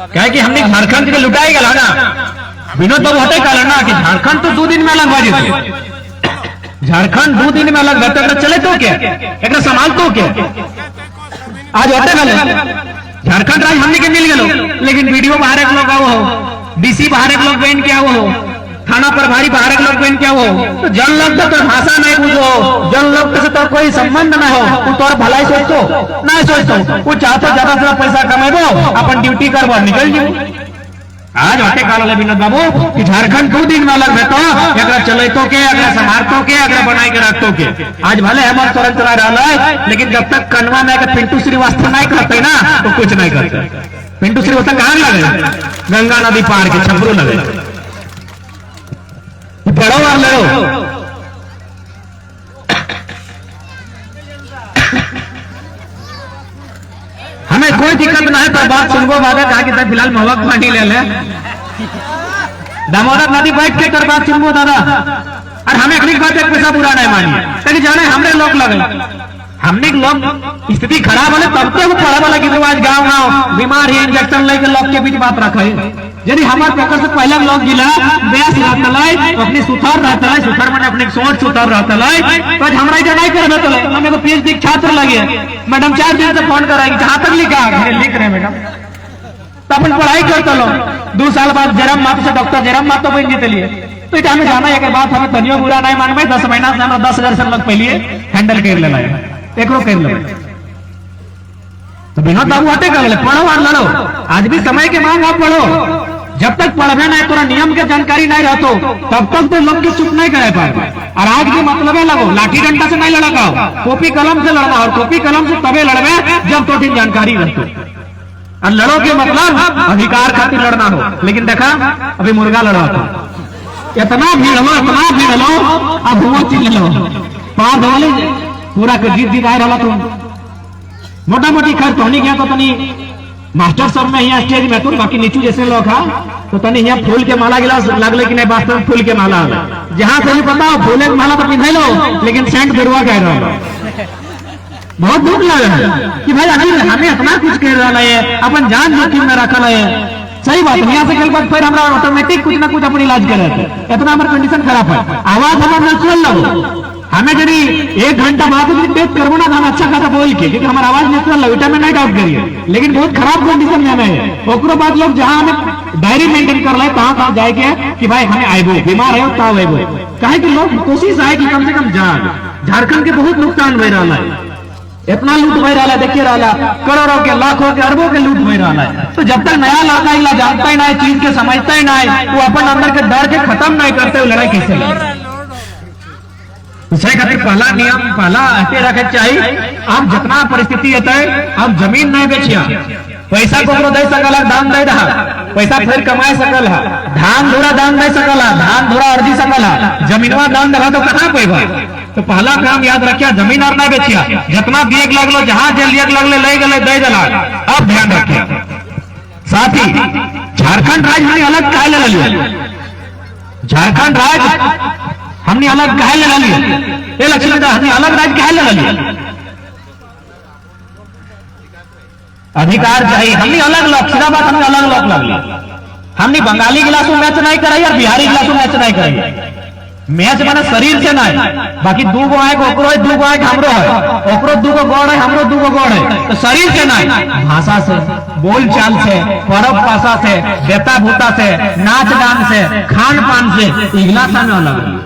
क्या कि हमने झारखंड के लुटाई गला ना, विनोद बाबू हटे कहला ना कि झारखंड तो 2 दिन में अलग बाजी थे, झारखंड 2 दिन में अलग रहते तो चले तो क्या एक संभाल तो क्या आज हटे गले झारखंड राज हमने के मिल गए, लेकिन वीडियो बाहर एक लोग आओ हो, डीसी बाहर एक लोग बहन क्या हो, थाना प्रभारी बाहर एक लोग बहन क्या हो। तो जन लोग तो भाषा नहीं बुझो, जन लोग से तो कोई संबंध ना हो, तू तोर भलाई सोचो नहीं सोचतो, वो चाहतो ज्यादा से पैसा कमेबो अपन ड्यूटी करबो निकल जाओ। आज हटे काल विनोद बाबू कि झारखंड 2 दिन में अलग है, तो अगर चलतो के अगर संभारतो के अगर बनाई के रखतो के। आज भले हेमंत सोरेन चला रहा है, लेकिन जब तक कनवा में पिंटू श्रीवास्तव नहीं करते ना तो कुछ नहीं करते। पिंटू श्रीवास्तव कहाँ लगे, गंगा नदी पार के छपरू लगे, बड़ो और लड़ो। हमें कोई दिक्कत ना है, तो बात सुनबो बात कहा कि फिलहाल महवा पानी ले ले दामोदर नदी बैठ के कर बात सुनबो दादा। और हमें अगली बात एक पैसा बुरा नहीं मानिए, क्योंकि जाने हमने लोग लगे हमने लोग स्थिति खराब होने तब तो पढ़ा वाला कि आज गाँव गाँव बीमार है इंजेक्शन लेके लोग के बीच बात रखे। यदि हमारे पेपर से पहले लोग गिला बेस रहता है, अपनी सुथार रहता है, सुथार मैंने अपनी सोच सुथार रहता है, तो हमारा इधर नहीं कर देता है। हमें को पीएचडी छात्र लगे, मैडम 4 दिन से फोन कराएगी जहां तक लिखा लिख रहे मैडम, तो अपन पढ़ाई करते लो। 2 साल बाद जयराम मातो से डॉक्टर जयराम मातो बन जीते लिए, तो इतना हमें जाना है कि बात हमें तनियो बुरा नहीं मानबे। 10 महीना से हमें 10,000 से लोग पहले हैंडल कर लेना है, एक कर ले। तो विनोद बाबू हटे कर ले, पढ़ो और लड़ो। आज भी समय के मांग आप पढ़ो, जब तक पढ़वे नहीं तोरा नियम के जानकारी नहीं रहतो तब तक तो लोग के चुप नहीं करे पाए। और आज के मतलब है लगो लाठी डंडा से नहीं लड़ाओ, कॉपी कलम से लड़ना, और कॉपी कलम से तबे लड़वे जब तो जानकारी रहतो। और लड़ो के मतलब अधिकार खातिर लड़ना हो। लेकिन देखा अभी मुर्गा लड़ा था, इतना भीड़ लो अब वो चिल्ल लो पार धोले पूरा के जीत जीत आए रहा तुम मोटा मोटी खैर तोहनी गया तो तनी मास्टर सब में यहाँ स्टेज में तो बाकी नीचू जैसे लोग हा तो तनी यहाँ फूल के माला गिलास लगले कि नहीं, वास्तव में फूल के माला जहाँ से भी पता हो फूल के माला तो पिंधाई लो, लेकिन सेंट बेरुआ कह रहा बहुत दुख लग रहा है कि भाई हमें इतना कुछ कह रहा है, अपन जान जोखिम में रखा है। सही बात है, यहाँ से कल बाद फिर हमारा ऑटोमेटिक कुछ ना कुछ अपनी इलाज कर रहे थे, इतना हमारा कंडीशन खराब है। आवाज हमारा नेचुरल लगो, हमें यदि 1 घंटा बाद पेट करबो ना हम अच्छा खासा बोल के, क्योंकि हमारा आवाज नेचुरल लगे में नहीं डाउट करिए। लेकिन बहुत खराब कंडीशन में हमें ओकरो बाद लोग जहाँ हमें डायरी मेंटेन कर रहे कहाँ जाए के कि भाई हमें आएबो बीमार है तब आएबो, कहे कि लोग कोशिश आए कि कम से कम झारखंड के बहुत नुकसान हो रहा है, इतना लूट हो रहा है, देखिए रहा करोड़ों के लाखों के अरबों के लूट हो रहा है। तो जब तक नया लड़का इला जानता ही नहीं, चीज के समझता ही नहीं, वो अपन अंदर के डर के खत्म नहीं करते, लड़ाई कैसे लड़े। खातिर पहला नियम पहला ऐसे रखे चाहिए, आप जितना परिस्थिति होता है आप जमीन नहीं बेचिया, पैसा को दे सकल है, दान दे रहा पैसा फिर कमाए सकल है, धान धोरा दान दे सकल है, धान धोरा अर्जी सकल है, जमीनवा दान दे तो कहाँ पैबा। तो पहला काम याद रखिया, जमीन और नहीं बेचिया, जितना बेग लगलो जहां जेल लगले ले गए दे दला। अब ध्यान रखिए साथ ही झारखंड राज्य हमने अलग काहे ले लिया, झारखंड राज्य हमने अलग काहे ले लिया, ये लक्ष्मण हमने अलग राज्य काहे ले लिया, अधिकार चाहिए, हमने अलग लोग सीधा बात हमने अलग लोग लग लिया। हमने बंगाली गिलासों मैच नहीं कराई और बिहारी गिलासों मैच नहीं कराई, मैच माने शरीर से नहीं, बाकी 2 गो आए ओकरो है, 2 गो आए हमरो है, ओकरो 2 गो गौड़ है, हमरो 2 गो गौड़ है। तो शरीर से नहीं, भाषा से, बोल चाल से, परब भाषा से, बेता भूता से, नाच गान से, खान पान से, इगला सा में अलग है।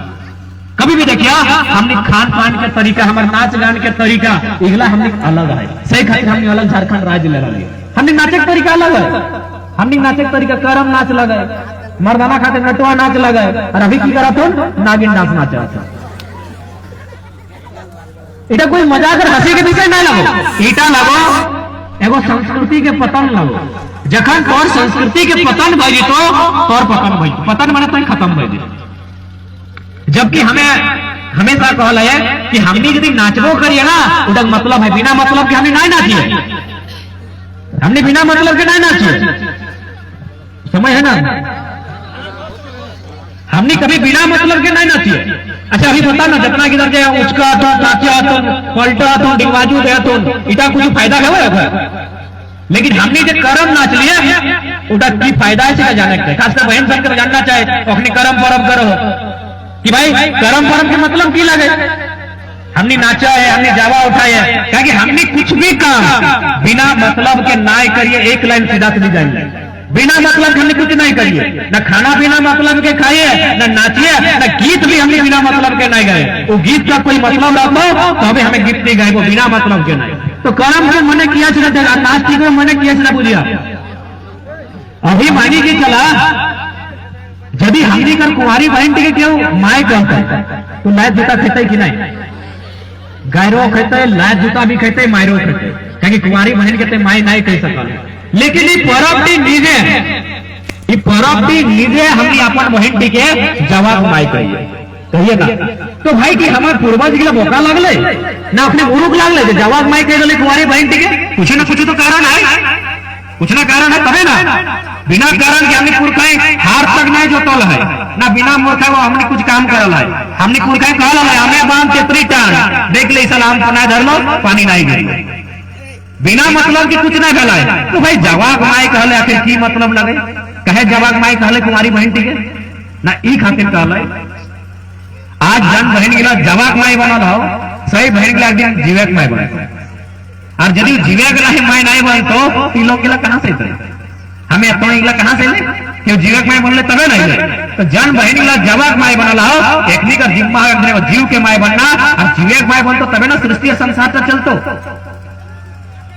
कभी भी देखिए हमने खान पान के तरीका, हमारे नाच गान के तरीका इगला हमने अलग है, सही खातिर हमने अलग झारखंड राज्य ले रही है। हमने नाचे के तरीका अलग है, हमने नाचे के तरीका करम नाच लगा है, मर्दाना खाते नटवा नाच लगा है, और अभी की करा तो नागिन डांस नाचा था। इटा कोई मजाक और हंसी के विषय नहीं लगो, इटा लगो एगो संस्कृति के पतन लगो। जखन तोर संस्कृति के पतन भई तो तोर पतन भई, पतन माने तो खत्म भई। जबकि हमें हमेशा कहल है कि हमने यदि नाचबो करिए ना उधर मतलब है, बिना मतलब के हमने नहीं नाचिए, हमने बिना मतलब के नहीं नाचिए, समझ है ना, हमने कभी बिना मतलब के नहीं नाचिए। अच्छा अभी बता ना जितना किधर जाए उचका तो नाचिया तो पलटा तो डिगवाजू गया तो इटा कुछ फायदा है, लेकिन हमने जो करम नाच लिया उटा की फायदा है जाने के, खासकर बहन सबके जानना चाहे अपनी करम परम करो कि भाई करम परम के मतलब की लगे। हमने नाचा है, हमने जावा उठाया है, क्योंकि हमने कुछ भी काम बिना मतलब के ना करिए, एक लाइन सीधा सीधी जाइए, बिना मतलब हमने कुछ नहीं करिए, ना खाना बिना मतलब के खाइए, ना नाचिए, ना गीत भी हमने बिना मतलब के नहीं गाए। वो गीत का कोई मतलब रखो तो हमें हमें गीत नहीं गाए, वो बिना मतलब के नहीं। तो करम के मने किया चला, नाच की मने किया चला बुझिया। अभी मानी की चला यदि हमने कर कुंवारी बहन के क्यों माए कहता है तो लायक जूता खेते कि नहीं, गैरो खेते, लायक जूता भी खेते, मायरो खेते, क्योंकि कुंवारी बहन कहते माए नहीं कह सकल। लेकिन ये परबटी निजे, ये परबटी निजे हमने अपन बहन के जवाब माई कहिए ना। तो भाई कि हमारे पूर्वज के मौका लगले ना अपने गुरु लगले जवाब माई कह रहे कुंवारी बहन के, कुछ ना कुछ तो कारण है, कुछ ना कारण है तबे ना, बिना कारण के हमने पुरखाएं हार तक नहीं जोतल है ना, बिना मूर्खा वो हमने कुछ काम करल है, हमने पुरखाएं कहल है हमें बांध तेतरी टान देख ले सलाम पना धर लो पानी नहीं गिरी, बिना मतलब के कुछ नहीं भला है। तो भाई जवाब माई कहले आखिर की मतलब लगे, कहे जवाब माई कहले कुमारी बहन के ना, ई खातिर कहले आज जन बहन गिला जवाब माई बनल हो, सही बहन गिला दिन जीवक माई बने, और यदि जीवक नहीं माई नहीं बन तो ई लोग गिला कहां से थे, हमें अपने गिला कहां से ले, क्यों जीवक माई बनले तबे नहीं ले। तो जन बहन गिला जवाब माई बनल हो, एकनी का जिम्मा है जीव के माई बनना, और जीवक माई बन तो तबे ना सृष्टि संसार तक चलतो।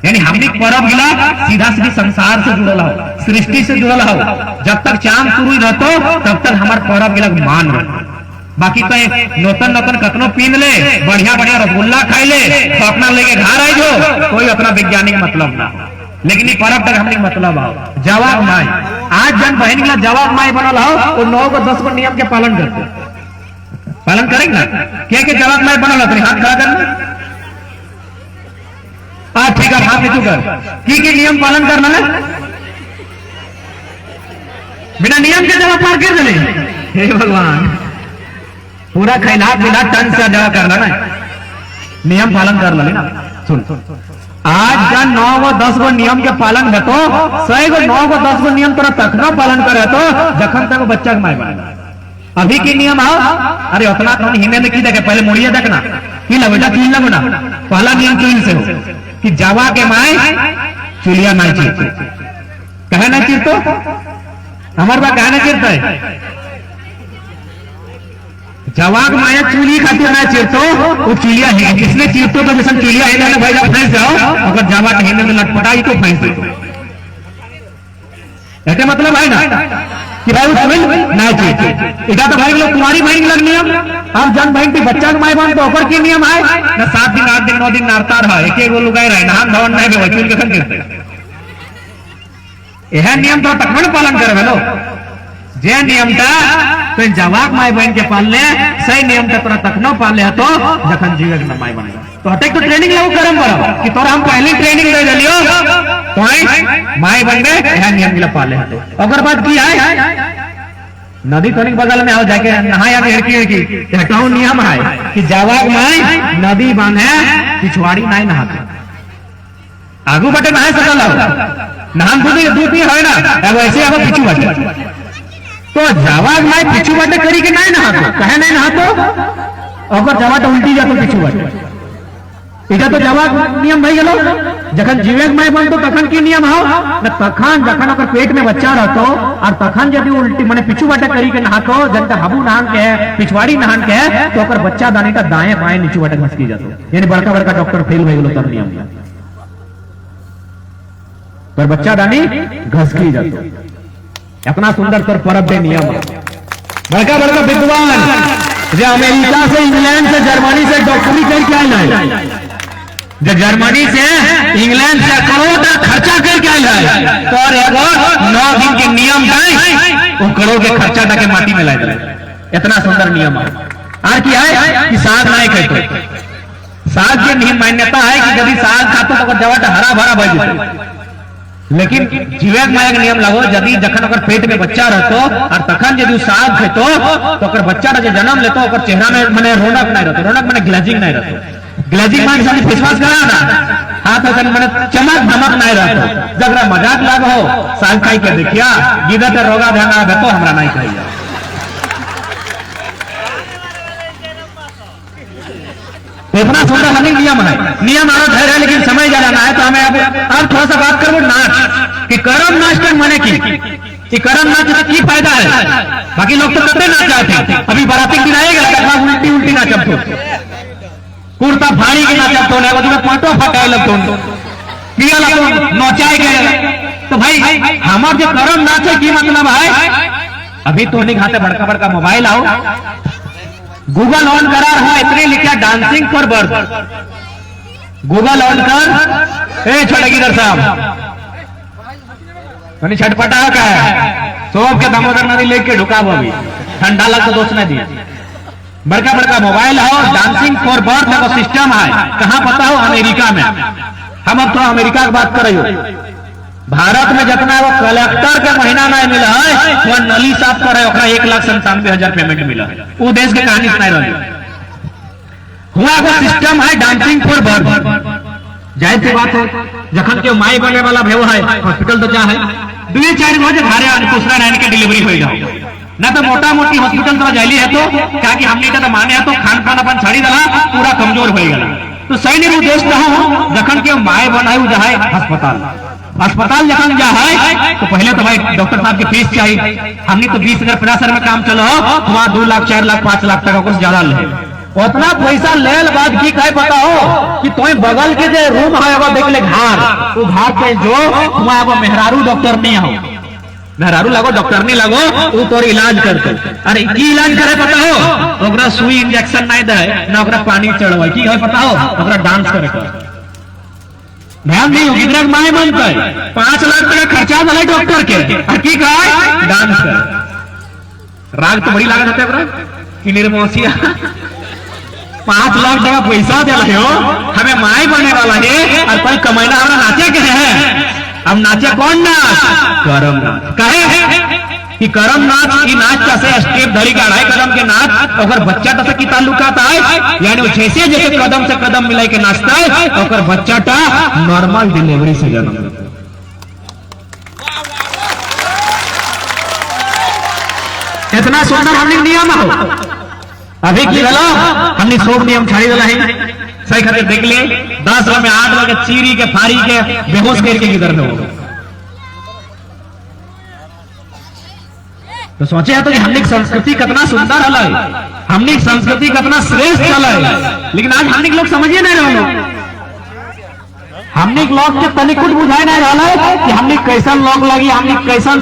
यानी हमने परब गिला सीधा सीधी संसार से जुड़ल हो, सृष्टि से जुड़ल हो। जब तक चांद शुरू रहतो तब तक हमार परब गिला मान रहे। बाकी तो नौतन नौतन कतनो पीन ले, बढ़िया बढ़िया रसगुल्ला खाई ले, तो अपना लेके घर आई जो, कोई अपना वैज्ञानिक मतलब ना। लेकिन परब तक हमने मतलब आओ जवाब माई। आज जन बहन गिला जवाब माई बनल हो, वो 9 को 10 को नियम के पालन करते, पालन करेंगे ना। क्या जवाब माई बनल हो, हाथ खड़ा करना। हाँ ठीक है, हाथ नीचू कर। की नियम पालन करना है, बिना नियम के जवाब पार कर दे। हे भगवान, पूरा खैला बिना टन से जगह कर लेना, नियम पालन कर लेना। सुन आज जन 9 को 10 को नियम के पालन है तो 100 को 9 को 10 को नियम तोरा तखना पालन करे तो जखन तक बच्चा के माय बनेगा। अभी की नियम आओ, अरे उतना तो हिने में की देखे, पहले मुड़िए देखना की लगेगा, चुन लगो ना। पहला नियम चुन से हो कि जावा के माय चुलिया ना चीरतो, कहे ना चीरतो, हमारे बात कहे ना चीरता है। जवाब माया चूली खातिर ना चिरतो, वो चूलिया है किसने चिरतो तो जैसे चूलिया है ना भाई जब फंस जाओ, अगर जावा कहने में लटपटाई तो फंस दे। ऐसे मतलब है ना कि भाई उसमें ना चिरतो। इधर तो भाई लोग तुम्हारी बहन की लग नियम, आप जन बहन की बच्चा के माय बहन तो ऊपर की नियम है ना। 7 दिन 8 दिन 9 दिन नारता रहा, एक वो लुगाई रहे नहान धवन नहीं के वचूल के संग करते। यह नियम तो तखन पालन करे लो जे नियम था तो जवाब माय बहन के पालने सही नियम का तोरा तखनो पाले तो जखन जीवे के माय बनेगा। तो हटे तो ट्रेनिंग लागू करम बराबर कि तोरा हम पहले ट्रेनिंग दे दिलियो तो माय बन गए, यह नियम के पाले तो अगर बात की है नदी तो बगल में आओ जाके नहाया लड़की हटाओ नियम है कि जवाब माय नदी बांधे पिछवाड़ी नहीं नहाते, आगू बटे नहा सकल नहान दूध है ना, वैसे अब पिछू बटे तो जवाब माय पिछू बाटे करी के नहीं नहातो, कहे नहीं नहातो। अगर जवाब उल्टी जातो पिछू बाटे, इधर तो जवाब नियम भाई गलो जखन जीवे माय बनतो तखन की नियम हो न, तखन जखन अगर पेट में बच्चा रहतो और तखन यदि उल्टी माने पिछू बाटे करी के नहातो, जनता हबू नहान के है पिछवाड़ी नहान के है तो अगर बच्चा दानी का दाएं बाएं नीचू बाटे घसकी जातो, यानी बड़का बड़का डॉक्टर फेल हो गलो तब नियम पर बच्चा दानी घसकी जातो। इतना सुंदर तर परब के नियम है। बड़का बड़का विद्वान जो अमेरिका से इंग्लैंड से जर्मनी से डॉक्टरी करके आए, जो जर्मनी से इंग्लैंड से करोड़ का खर्चा करके आए तो और 9 दिन के नियम वो करोड़ के खर्चा तक माटी में लाए दिए। इतना सुंदर नियम है। आज की है कि साग नहीं खाते, साग की मान्यता है कि यदि साग खाते तो जवाब हरा भरा बन जाए, लेकिन जीवक माया के नियम लागो यदि जखन अगर पेट में बच्चा रहतो और तखन यदि साग खेतो तो अगर बच्चा जो जन्म लेतो अगर चेहरा में माने रौनक नहीं रहतो, रौनक माने ग्लेजिंग नहीं रहतो। ग्लेजिंग माने साथ फेसवाश करा ना हाथ में माने चमक धमक नहीं रहतो। जब मजाक लागो साग खाई के देखिया गिदा तो रोगा धागा भेतो हमरा नहीं खाइया। इतना सुंदर हमें नियम है, नियम आना है लेकिन समय ज्यादा है तो हमें अब थोड़ा सा बात करो नाच कि करम नाच कर माने कि करम नाच का की फायदा है। बाकी लोग तो करते नाच चाहते, अभी बाराती दिन आएगा उल्टी उल्टी नाचब तो कुर्ता फाड़ी के नाचब तो नहीं पाटो फटाए लगतो पिया लगतो नौचाए गए। तो भाई हमार जो करम नाच है की मतलब है, अभी तो नहीं खाते बड़का बड़का मोबाइल आओ गूगल ऑन करा रहा इतने लिखा dancing for birth, Google on कर ए छोटे गिरर साहब छटपटा का है सोब के दामोदर नदी लेके ढुकाव अभी ठंडा लग तो दोस्त ने दिया। बड़का बड़का मोबाइल हो डांसिंग फॉर बर्थ का सिस्टम है, कहां पता हो अमेरिका में। हम अब थोड़ा अमेरिका की बात कर रही हो। भारत में जितना वो कलेक्टर के महीना नहीं मिला है वह नली साफ कर 1,97,000 पेमेंट मिला है। वो देश के कहानी सुनाई रही हुआ वो सिस्टम है डांसिंग फॉर बर्थ। जाहिर सी बात है जखन के माई बने वाला भेव है हॉस्पिटल तो चाहे 2-4 रोज घरे दूसरा रहने की डिलीवरी हो जाओ ना तो मोटा मोटी हॉस्पिटल तो जाइली है तो क्या कि हमने तो माने है तो खान पान अपन छड़ी दला पूरा कमजोर हो गया। तो सही नहीं देश हो जखन के माए बनाए जाए अस्पताल जखन जा है तो पहले तो भाई डॉक्टर साहब की फीस चाहिए। हमने तो 20,000 50,000 में काम चलो वहां 2 लाख 4 लाख 5 लाख टका कुछ ज्यादा ले उतना पैसा लेल बाद की कहे पता हो कि तुम्हें बगल के जो रूम है वो देख ले घर, वो घर पे जो तुम्हें अब मेहरारू डॉक्टर नहीं हो, मेहरारू लगो डॉक्टर नहीं लगो, वो तोर इलाज करते। अरे की इलाज करे पता हो, ओकरा सुई इंजेक्शन नहीं दे ना ओकरा पानी चढ़वा, की है पता हो, ओकरा डांस करे का ध्यान नहीं हो, कितना माए बनता है 5 लाख टका खर्चा वाला डॉक्टर के, और की कहे डांस कर। राग तो बड़ी लागत होते है कि निर्मोसिया 5 लाख टका पैसा दे रहे हो, हमें माए बनने वाला है और कल कमाना हमारा नाचे के है। अब नाचे कौन नाच? करम नाच। कहे कि करम नाच की नाच कैसे स्टेप धरी का 2.5 कदम के नाच अगर बच्चा तसे की ताल्लुकात है, यानी जैसे जैसे कदम से कदम मिलाई के नाचता है अगर बच्चा टा नॉर्मल डिलीवरी से जन्म लेता है। इतना सुंदर हमने नियम हो, अभी की गलो हमने सब नियम छाड़ी दिला है सही खातिर देख ले 10 में 8 लगे चीरी के फारी के बेहोश करके किधर में हो। तो सोचे है तो कि हमने संस्कृति कितना सुंदर है, हमने संस्कृति कितना श्रेष्ठ है, लेकिन आज हमने लोग समझिए नहीं रहे, हमने लोग के तनिक कुछ बुझाए नहीं रहा है कि हमने कैसन लोग लगी, हमने कैसन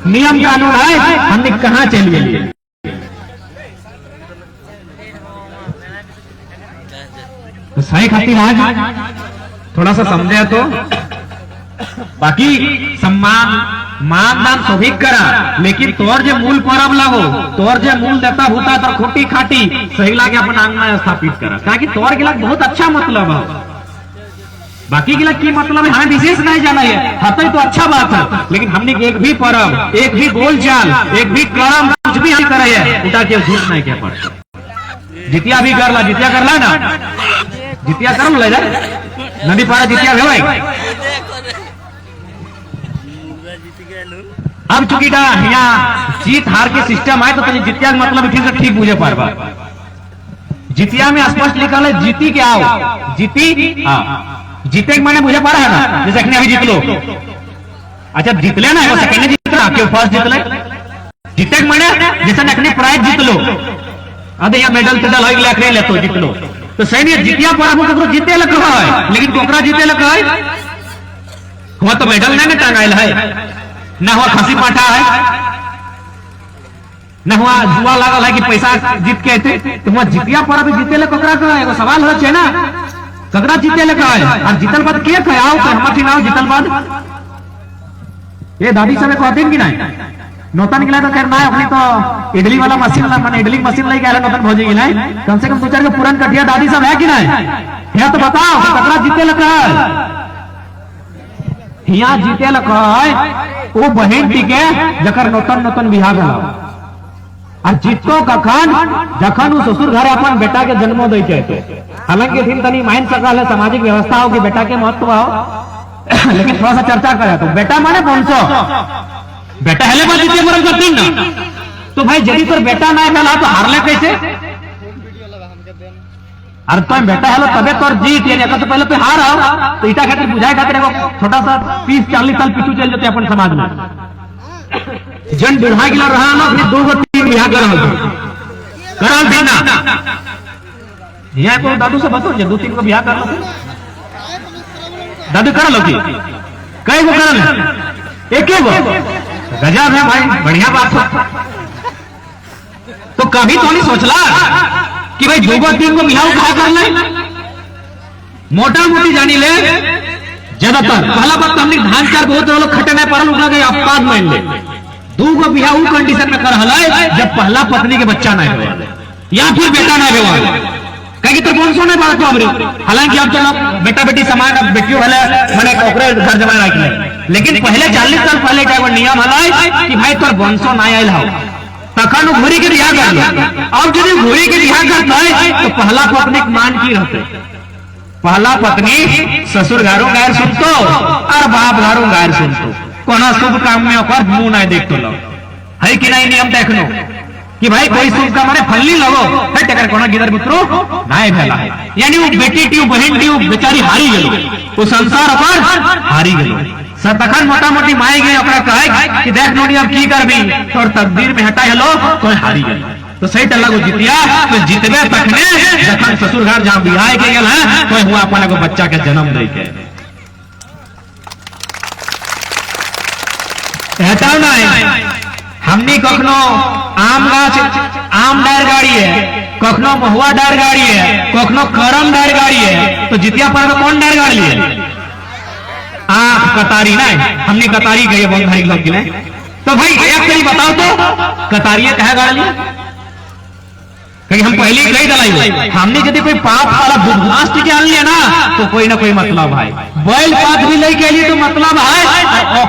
नियम कानून है, हमने कहाँ चल गए। तो सही खातिर आज थोड़ा सा समझे तो बाकी सम्मान मान दान सभी करा, लेकिन तोर जो मूल परब लगो, तोर जो मूल देता होता तो खोटी खाटी सही लागे अपन आंग में स्थापित करा, ताकि तोर के लग बहुत अच्छा मतलब है, बाकी के लग की मतलब है हमें विशेष नहीं जाना है, हतई तो अच्छा बात है, लेकिन हमने एक भी परब, एक भी बोलचाल, एक भी कर्म कुछ भी हम करे है उठा के झूठ नहीं क्या पड़ता। जितिया भी कर ला, जितिया कर ला ना, जितिया कर ले जाए नदी पारा जितिया भेवाई। अब चूंकि यहाँ जीत हार के सिस्टम है तो जितिया का मतलब ठीक से ठीक बुझे पारबा। जितिया में स्पष्ट लिखा है जीती के आओ, जीती हाँ जीते के मैंने बुझे पा रहा है ना, जैसे अभी जीत लो, अच्छा जीतले ना वो सेकंड जीतना क्यों फर्स्ट जीतले, जीते के मैंने जैसे नखने प्राइज जीत लो, अरे यहाँ मेडल तेडल है लेकर ले तो जीत लो, तो सही नहीं जितिया पर हम ककरो जीते लग रहा है, लेकिन कोकरा जीते लग रहा है हुआ तो मेडल नहीं टांगाइल है, न हुआ खसी पाठा है, न हुआ जुआ लागल है कि पैसा जीत के थे, तो हुआ जितिया पर भी जीते लग कोकरा का एगो सवाल हो ना, ककरा जीते लग है और जीतल बाद के कहाओ तो हम खिलाओ जीतल बाद ये दादी सब कहते कि नहीं नौतन निकला तो खैर ना अपनी तो इडली वाला मशीन मैंने इडली मशीन लेके आया नौतन भोजी की नहीं, कम से कम 2-4 के पुरान कटिया दादी सब है कि नहीं है, तो बताओ ककरा जीते लग है, यहाँ जीते लग है वो बहन टीके जकर नौतन नौतन बिहार बनाओ और जीतो कखन जखन वो ससुर घर अपन बेटा के जन्मो दे के, हालांकि दिन तनी माइन सकल है सामाजिक व्यवस्था हो कि बेटा के महत्व हो, लेकिन थोड़ा सा चर्चा करें तो बेटा माने 500 बेटा हेले बात जीते मरम करती ना, तो भाई यदि तो बेटा ना मिला तो हारले कैसे, अरे तो बेटा हेलो तबे तोर जीत, यानी तो पहले तो हार आओ, तो इटा खातिर बुझाए खातिर छोटा सा 30-40 साल पीछू चल जाते अपन समाज में, जन बिरहा गिला रहा ना फिर 2-3 बिहा करल भी ना, यहाँ को दादू से बताओ 2-3 को बिहा कर लो, दादू कर लो की कई को करल एक ही वो गजब है भाई, बढ़िया बात है। तो कभी तो नहीं सोचला कि भाई 2-3 को बिहाव कहा कर ले, मोटा मोटी जानी ले ज्यादातर पहला बात तो हमने धान चार बहुत लोग खटे नहीं पड़ल उठा गए अपवाद मान ले, 2 को बिहाव वो कंडीशन में कर हला जब पहला पत्नी के बच्चा नहीं हुआ या फिर बेटा नहीं हुआ, कहीं तो 500 नहीं पड़ा तो हमरे, हालांकि अब चलो बेटा बेटी समान अब बेटियों वाले मैंने घर जमा रख, लेकिन पहले 40 साल पहले का नियम हला कि भाई तोर 500 नहीं आयल हो तखन घोड़ी के रिहा कर लो, अब यदि घोड़ी के रिहा करता है तो पहला पत्नी मान की रहते, पहला पत्नी ससुर घरों गायर सुनतो और बाप घरों गायर सुनतो, कोना शुभ काम में ओकर मुंह नहीं देखतो लो है कि नहीं नियम देखनो कि भाई कोई शुभ काम माने फल्ली लगो है टकर कोना गिदर मित्रो नहीं भेला है, यानी वो बेटी टी बहन टी बेचारी हारी गेलो, वो संसार पर हारी गेलो, तखन मोटा मोटी माई गई ओकरा कहे कि देख नोनी अब की करबी तोर तकदीर में हटाई हलो तो हारी गई, तो सही टल्ला को जितिया तो जितने तकने जखन ससुर घर जहां बिहार के गल है तो हुआ अपन एगो बच्चा के जन्म दे के कहता ना हमनी कखनो आम गाछ आम डार गाड़ी है, कखनो महुआ डार गाड़ी है, कखनो करम डार गाड़ी है, तो जितिया पर कौन डार गाड़ी है? कतारी ना हमने कतारी गई बहुत भारी लग गए। तो भाई एक कहीं बताओ तो कतारिया कहा गाड़ी कहीं हम पहले ही कही दलाई हमने यदि कोई पाप वाला बुधवास्त के आन लिया ना तो कोई ना कोई मतलब है, बैल पाप भी नहीं के लिए तो मतलब है,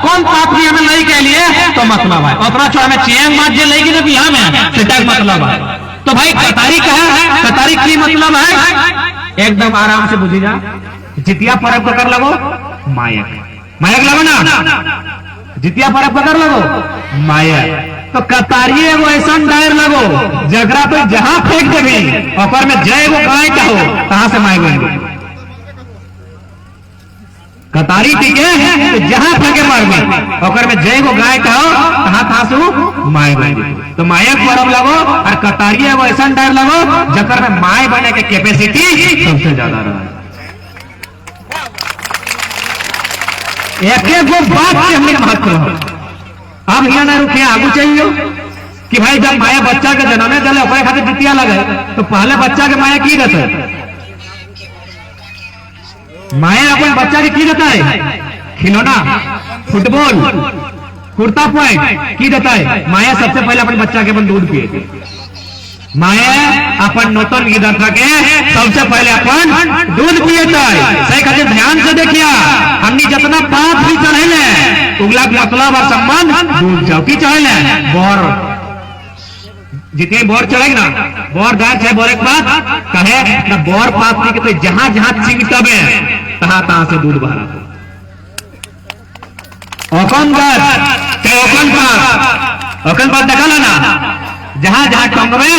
कौन पाप भी हमें नहीं के लिए तो मतलब है, अपना छोड़ा हमें चेंग मार जे लेगी ना बिहार में सेटा मतलब है। तो भाई कतारी कहा है, कतारी की मतलब है एकदम आराम से बुझी जा। जितिया पर्व को कर लगो मायक मायक लगो ना, जितिया पर्व को कर लगो मायक। तो कतारी एगो ऐसा डायर लगो जगरा तो जहां फेंक देवी और में जय वो गाय का हो कहां से मायक बन कतारी ठीक है तो जहां फेंके मार में और में जय वो गाय का हो कहां से माय बन। तो मायक पर्व लगो और कतारी एगो ऐसा डायर लगो जकर में माय बने के कैपेसिटी सबसे ज्यादा रहा। एक गो बात से हमने महत्व अब यहाँ ना रुके आगू चाहिए कि भाई जब माया बच्चा के जन्मे दले अपने खातिर जितिया लगे तो पहले बच्चा के माया की रहता है, माया अपन बच्चा के की रहता है खिलौना फुटबॉल कुर्ता पैंट की रहता है। माया सबसे पहले अपन बच्चा के अपन दूध पिए, माया अपन नौतन गिदा के सबसे पहले अपन दूध पिए सही खातिर ध्यान से देखिया हमने जितना पाप भी चढ़े उगला मतलब और सम्मान दूध जाओ की चढ़े बोर जितने बोर चढ़ेगी ना बोर दार चाहे बोर एक बात कहे ना बोर पाप नहीं तो जहां जहां चिंतबे तहां तहां से दूध बहरा ओकन बात देखा ना जहां जहां टंगवे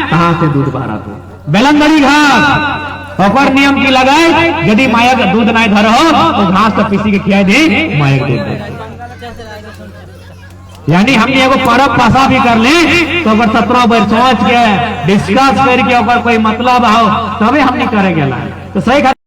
कहां से दूध बहरा तो बेलंदरी घास और नियम की लगाए यदि माया का दूध नहीं धर हो तो घास तो किसी के खिया दे माया दूध। यानी हमने एगो पर्व पासा भी कर ले तो अगर 17 बार सोच के डिस्कस करके अगर कोई मतलब हो तबे हमने करेंगे तो सही।